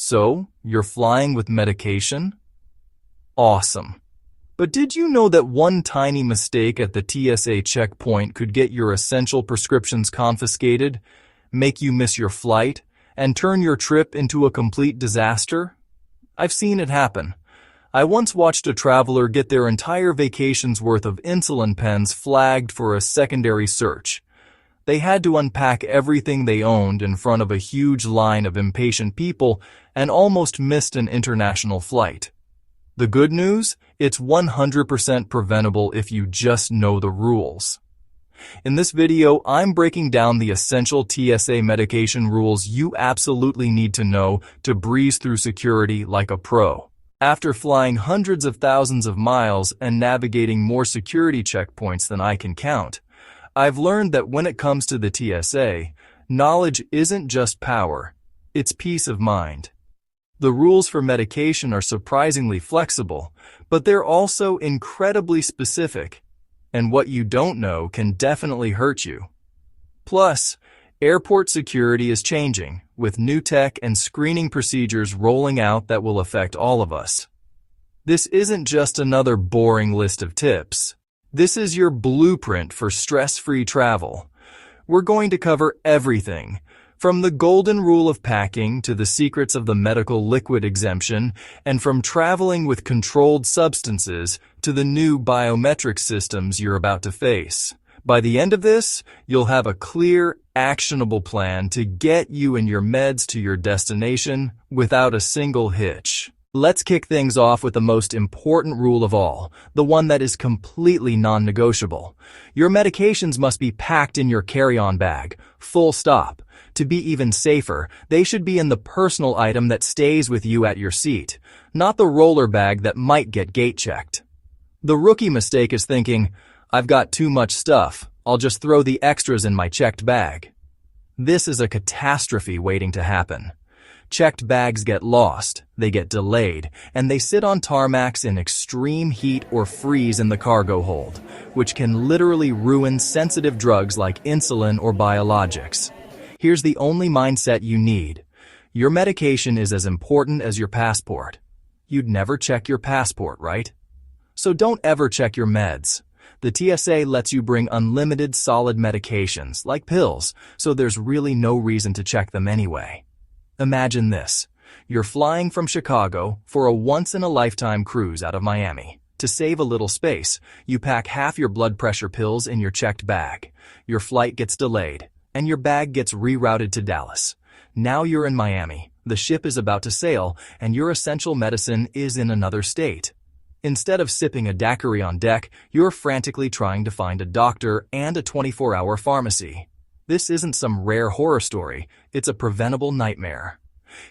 So, you're flying with medication? Awesome. But did you know that one tiny mistake at the TSA checkpoint could get your essential prescriptions confiscated, make you miss your flight, and turn your trip into a complete disaster? I've seen it happen. I once watched a traveler get their entire vacation's worth of insulin pens flagged for a secondary search. They had to unpack everything they owned in front of a huge line of impatient people and almost missed an international flight. The good news? It's 100% preventable if you just know the rules. In this video, I'm breaking down the essential TSA medication rules you absolutely need to know to breeze through security like a pro. After flying hundreds of thousands of miles and navigating more security checkpoints than I can count, I've learned that when it comes to the TSA, knowledge isn't just power, it's peace of mind. The rules for medication are surprisingly flexible, but they're also incredibly specific, and what you don't know can definitely hurt you. Plus, airport security is changing, with new tech and screening procedures rolling out that will affect all of us. This isn't just another boring list of tips. This is your blueprint for stress-free travel. We're going to cover everything, from the golden rule of packing to the secrets of the medical liquid exemption, and from traveling with controlled substances to the new biometric systems you're about to face. By the end of this, you'll have a clear, actionable plan to get you and your meds to your destination without a single hitch. Let's kick things off with the most important rule of all, the one that is completely non-negotiable. Your medications must be packed in your carry-on bag, full stop. To be even safer, they should be in the personal item that stays with you at your seat, not the roller bag that might get gate-checked. The rookie mistake is thinking, I've got too much stuff, I'll just throw the extras in my checked bag. This is a catastrophe waiting to happen. Checked bags get lost, they get delayed, and they sit on tarmacs in extreme heat or freeze in the cargo hold, which can literally ruin sensitive drugs like insulin or biologics. Here's the only mindset you need. Your medication is as important as your passport. You'd never check your passport, right? So don't ever check your meds. The TSA lets you bring unlimited solid medications, like pills, so there's really no reason to check them anyway. Imagine this. You're flying from Chicago for a once-in-a-lifetime cruise out of Miami. To save a little space, you pack half your blood pressure pills in your checked bag. Your flight gets delayed, and your bag gets rerouted to Dallas. Now you're in Miami, the ship is about to sail, and your essential medicine is in another state. Instead of sipping a daiquiri on deck, you're frantically trying to find a doctor and a 24-hour pharmacy. This isn't some rare horror story, it's a preventable nightmare.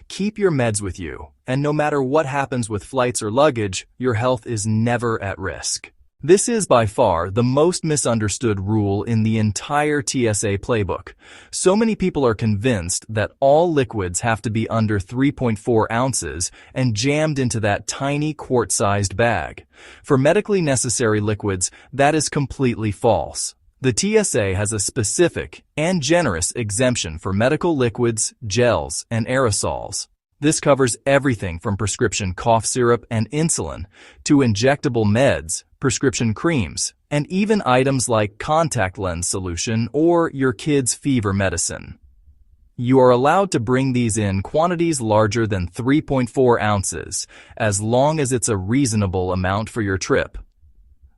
Keep your meds with you, and no matter what happens with flights or luggage, your health is never at risk. This is by far the most misunderstood rule in the entire TSA playbook. So many people are convinced that all liquids have to be under 3.4 ounces and jammed into that tiny quart-sized bag. For medically necessary liquids, that is completely false. The TSA has a specific and generous exemption for medical liquids, gels, and aerosols. This covers everything from prescription cough syrup and insulin to injectable meds, prescription creams, and even items like contact lens solution or your kid's fever medicine. You are allowed to bring these in quantities larger than 3.4 ounces, as long as it's a reasonable amount for your trip.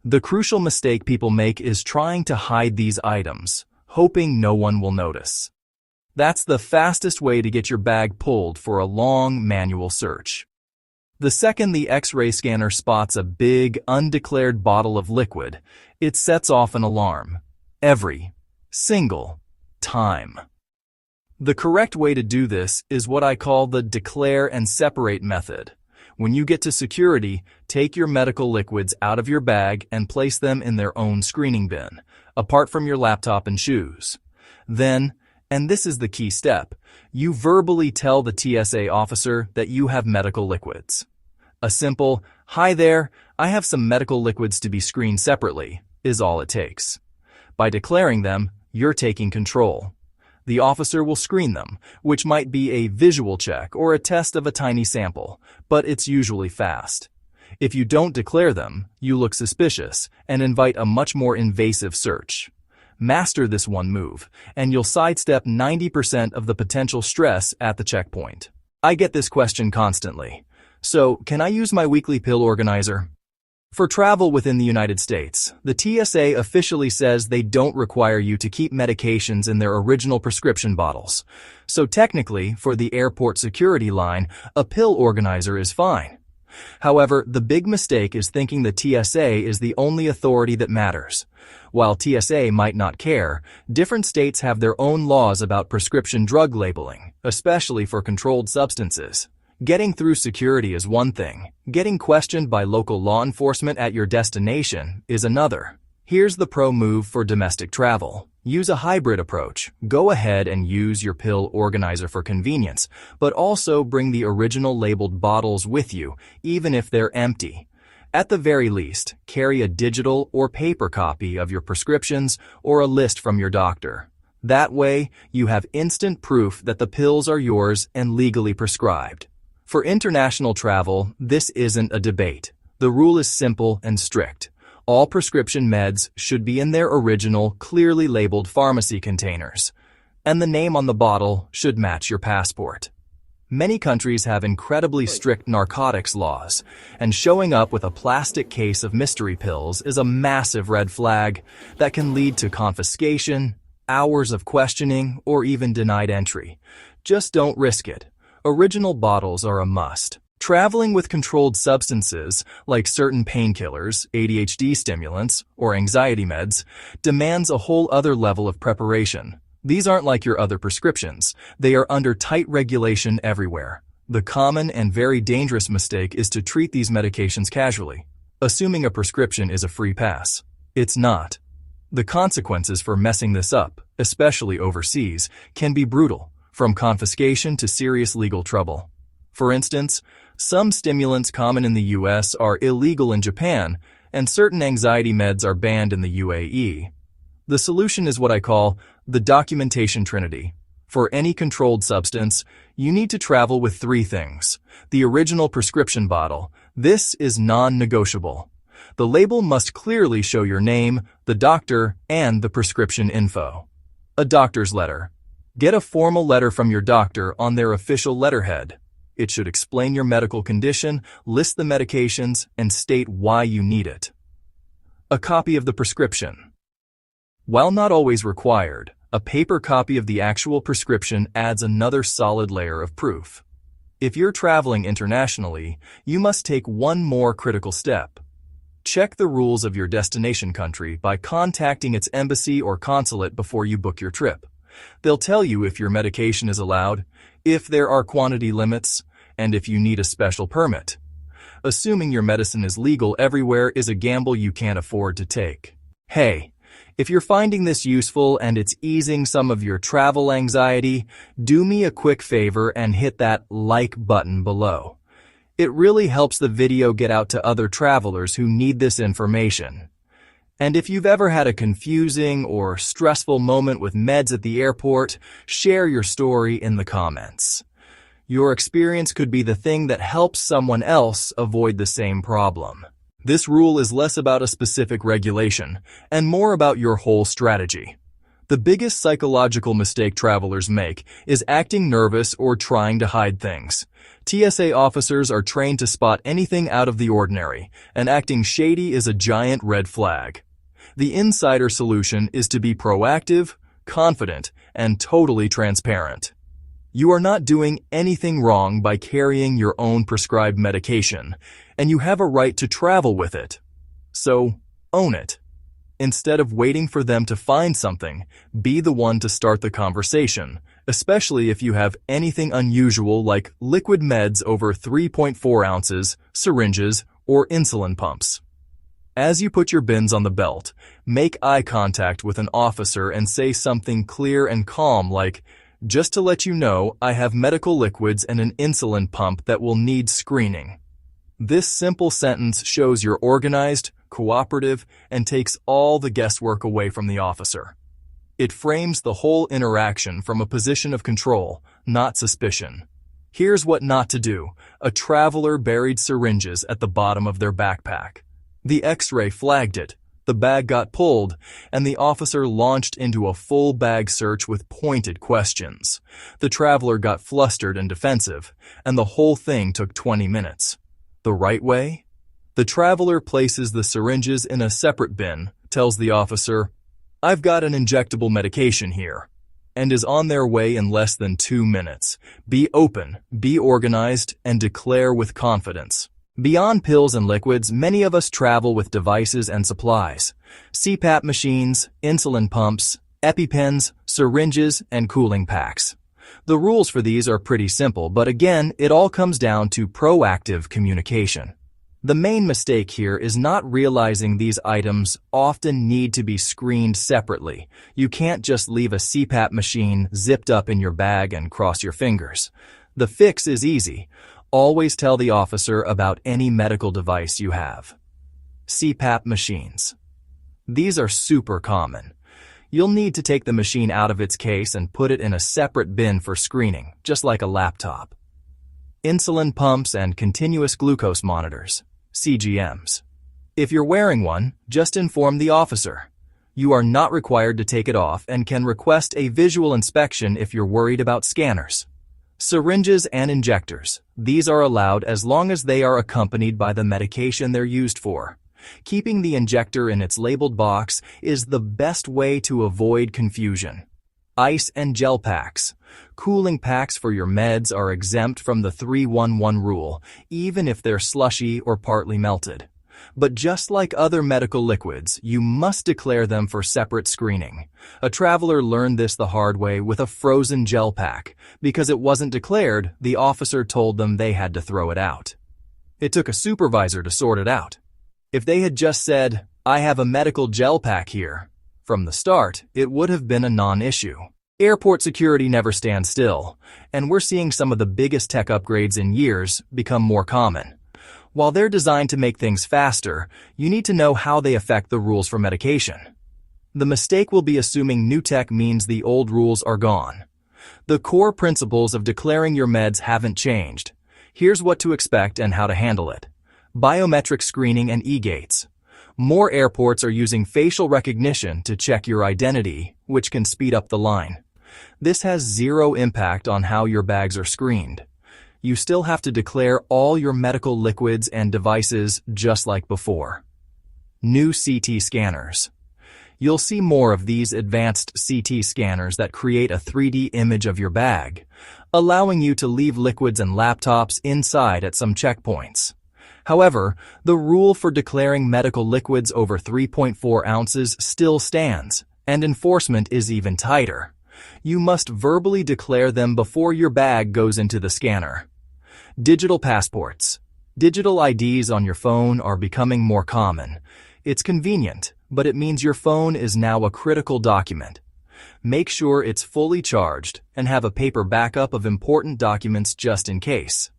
The crucial mistake people make is trying to hide these items, hoping no one will notice. That's the fastest way to get your bag pulled for a long manual search. The second the X-ray scanner spots a big, undeclared bottle of liquid, it sets off an alarm. Every single time. The correct way to do this is what I call the declare and separate method. When you get to security, take your medical liquids out of your bag and place them in their own screening bin, apart from your laptop and shoes. Then, and this is the key step, you verbally tell the TSA officer that you have medical liquids. A simple, "Hi there, I have some medical liquids to be screened separately," is all it takes. By declaring them, you're taking control. The officer will screen them, which might be a visual check or a test of a tiny sample, but it's usually fast. If you don't declare them, you look suspicious and invite a much more invasive search. Master this one move, and you'll sidestep 90% of the potential stress at the checkpoint. I get this question constantly. So, can I use my weekly pill organizer? For travel within the United States, the TSA officially says they don't require you to keep medications in their original prescription bottles. So technically, for the airport security line, a pill organizer is fine. However, the big mistake is thinking the TSA is the only authority that matters. While TSA might not care, different states have their own laws about prescription drug labeling, especially for controlled substances. Getting through security is one thing. Getting questioned by local law enforcement at your destination is another. Here's the pro move for domestic travel. Use a hybrid approach. Go ahead and use your pill organizer for convenience, but also bring the original labeled bottles with you, even if they're empty. At the very least, carry a digital or paper copy of your prescriptions or a list from your doctor. That way, you have instant proof that the pills are yours and legally prescribed. For international travel, this isn't a debate. The rule is simple and strict. All prescription meds should be in their original, clearly labeled pharmacy containers, and the name on the bottle should match your passport. Many countries have incredibly strict narcotics laws, and showing up with a plastic case of mystery pills is a massive red flag that can lead to confiscation, hours of questioning, or even denied entry. Just don't risk it. Original bottles are a must. Traveling with controlled substances, like certain painkillers, ADHD stimulants, or anxiety meds, demands a whole other level of preparation. These aren't like your other prescriptions. They are under tight regulation everywhere. The common and very dangerous mistake is to treat these medications casually, assuming a prescription is a free pass. It's not. The consequences for messing this up, especially overseas, can be brutal, from confiscation to serious legal trouble. For instance, some stimulants common in the US are illegal in Japan, and certain anxiety meds are banned in the UAE. The solution is what I call the documentation trinity. For any controlled substance, you need to travel with three things. The original prescription bottle. This is non-negotiable. The label must clearly show your name, the doctor, and the prescription info. A doctor's letter. Get a formal letter from your doctor on their official letterhead. It should explain your medical condition, list the medications, and state why you need it. A copy of the prescription. While not always required, a paper copy of the actual prescription adds another solid layer of proof. If you're traveling internationally, you must take one more critical step. Check the rules of your destination country by contacting its embassy or consulate before you book your trip. They'll tell you if your medication is allowed, if there are quantity limits, and if you need a special permit. Assuming your medicine is legal everywhere is a gamble you can't afford to take. Hey, if you're finding this useful and it's easing some of your travel anxiety, do me a quick favor and hit that like button below. It really helps the video get out to other travelers who need this information. And if you've ever had a confusing or stressful moment with meds at the airport, share your story in the comments. Your experience could be the thing that helps someone else avoid the same problem. This rule is less about a specific regulation and more about your whole strategy. The biggest psychological mistake travelers make is acting nervous or trying to hide things. TSA officers are trained to spot anything out of the ordinary, and acting shady is a giant red flag. The insider solution is to be proactive, confident, and totally transparent. You are not doing anything wrong by carrying your own prescribed medication, and you have a right to travel with it. So, own it. Instead of waiting for them to find something, be the one to start the conversation, especially if you have anything unusual like liquid meds over 3.4 ounces, syringes, or insulin pumps. As you put your bins on the belt, make eye contact with an officer and say something clear and calm like, "Just to let you know, I have medical liquids and an insulin pump that will need screening." This simple sentence shows you're organized, cooperative, and takes all the guesswork away from the officer. It frames the whole interaction from a position of control, not suspicion. Here's what not to do. A traveler buried syringes at the bottom of their backpack. The X-ray flagged it. The bag got pulled, and the officer launched into a full bag search with pointed questions. The traveler got flustered and defensive, and the whole thing took 20 minutes. The right way? The traveler places the syringes in a separate bin, tells the officer, "I've got an injectable medication here," and is on their way in less than 2 minutes. Be open, be organized, and declare with confidence. Beyond pills and liquids, many of us travel with devices and supplies. CPAP machines, insulin pumps, EpiPens, syringes, and cooling packs. The rules for these are pretty simple, but again, it all comes down to proactive communication. The main mistake here is not realizing these items often need to be screened separately. You can't just leave a CPAP machine zipped up in your bag and cross your fingers. The fix is easy. Always tell the officer about any medical device you have. CPAP machines. These are super common. You'll need to take the machine out of its case and put it in a separate bin for screening, just like a laptop. Insulin pumps and continuous glucose monitors, CGMs. If you're wearing one, just inform the officer. You are not required to take it off and can request a visual inspection if you're worried about scanners. Syringes and injectors. These are allowed as long as they are accompanied by the medication they're used for. Keeping the injector in its labeled box is the best way to avoid confusion. Ice and gel packs. Cooling packs for your meds are exempt from the 3-1-1 rule, even if they're slushy or partly melted. But just like other medical liquids, you must declare them for separate screening. A traveler learned this the hard way with a frozen gel pack. Because it wasn't declared, the officer told them they had to throw it out. It took a supervisor to sort it out. If they had just said, "I have a medical gel pack here," from the start, it would have been a non-issue. Airport security never stands still, and we're seeing some of the biggest tech upgrades in years become more common. While they're designed to make things faster, you need to know how they affect the rules for medication. The mistake will be assuming new tech means the old rules are gone. The core principles of declaring your meds haven't changed. Here's what to expect and how to handle it. Biometric screening and e-gates. More airports are using facial recognition to check your identity, which can speed up the line. This has zero impact on how your bags are screened. You still have to declare all your medical liquids and devices just like before. New CT scanners. You'll see more of these advanced CT scanners that create a 3D image of your bag, allowing you to leave liquids and laptops inside at some checkpoints. However, the rule for declaring medical liquids over 3.4 ounces still stands, and enforcement is even tighter. You must verbally declare them before your bag goes into the scanner. Digital passports. Digital IDs on your phone are becoming more common. It's convenient, but it means your phone is now a critical document. Make sure it's fully charged and have a paper backup of important documents just in case.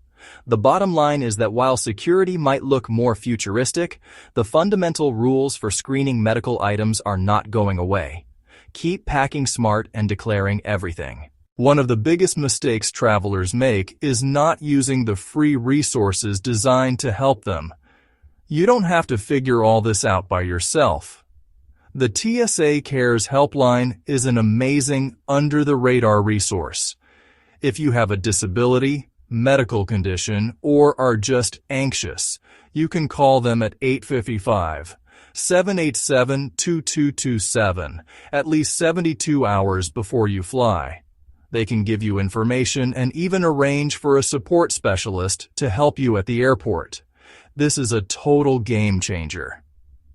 The bottom line is that while security might look more futuristic, the fundamental rules for screening medical items are not going away. Keep packing smart and declaring everything. One of the biggest mistakes travelers make is not using the free resources designed to help them. You don't have to figure all this out by yourself. The TSA Cares helpline is an amazing, under-the-radar resource. If you have a disability, medical condition, or are just anxious, you can call them at 855-787-2227 at least 72 hours before you fly. They can give you information and even arrange for a support specialist to help you at the airport. This is a total game changer.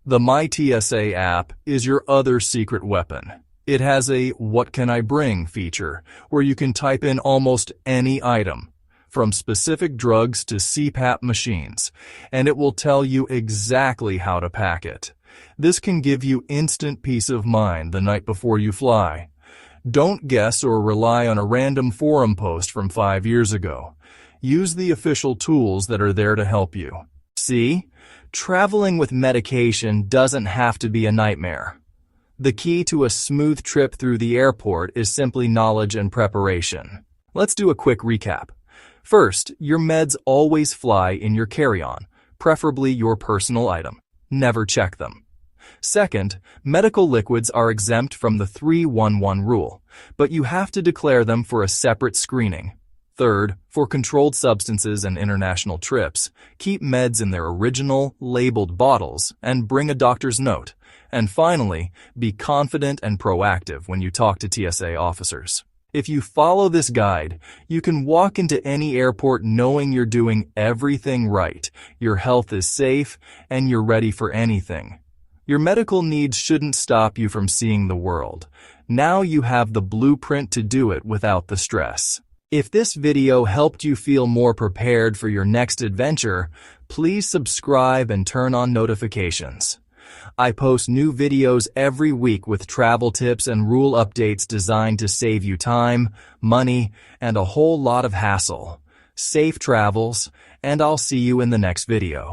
The MyTSA app is your other secret weapon. It has a "What can I bring?" feature where you can type in almost any item, from specific drugs to CPAP machines, and it will tell you exactly how to pack it. This can give you instant peace of mind the night before you fly. Don't guess or rely on a random forum post from 5 years ago. Use the official tools that are there to help you. See? Traveling with medication doesn't have to be a nightmare. The key to a smooth trip through the airport is simply knowledge and preparation. Let's do a quick recap. First, your meds always fly in your carry-on, preferably your personal item. Never check them. Second, medical liquids are exempt from the 311 rule, but you have to declare them for a separate screening. Third, for controlled substances and international trips, keep meds in their original, labeled bottles and bring a doctor's note. And finally, be confident and proactive when you talk to TSA officers. If you follow this guide, you can walk into any airport knowing you're doing everything right, your health is safe, and you're ready for anything. Your medical needs shouldn't stop you from seeing the world. Now you have the blueprint to do it without the stress. If this video helped you feel more prepared for your next adventure, please subscribe and turn on notifications. I post new videos every week with travel tips and rule updates designed to save you time, money, and a whole lot of hassle. Safe travels, and I'll see you in the next video.